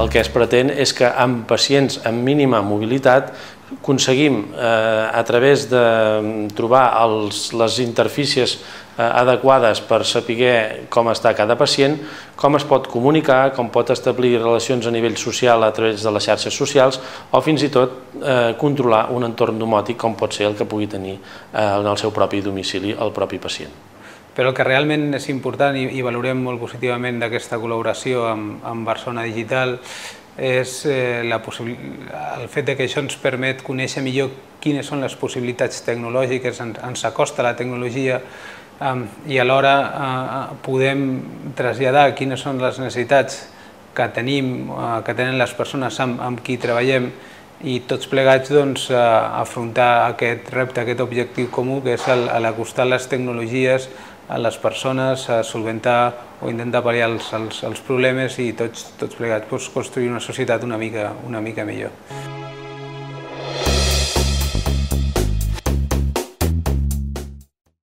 el que es pretén és que amb pacients amb mínima mobilitat aconseguim, a través de trobar les interfícies adequades per saber com està cada pacient, com es pot comunicar, com pot establir relacions a nivell social a través de les xarxes socials o fins i tot controlar un entorn domòtic com pot ser el que pugui tenir en el seu propi domicili el propi pacient. Però el que realment és important i valorem molt positivament d'aquesta col·laboració amb Barcelona Digital és el fet que això ens permet conèixer millor quines són les possibilitats tecnològiques, ens acosta la tecnologia i alhora podem traslladar quines són les necessitats que tenen les persones amb qui treballem i tots plegats afrontar aquest repte, aquest objectiu comú que és l'acostar les tecnologies a les persones, a solventar o intentar pal·liar els problemes i tots plegats construir una societat una mica millor.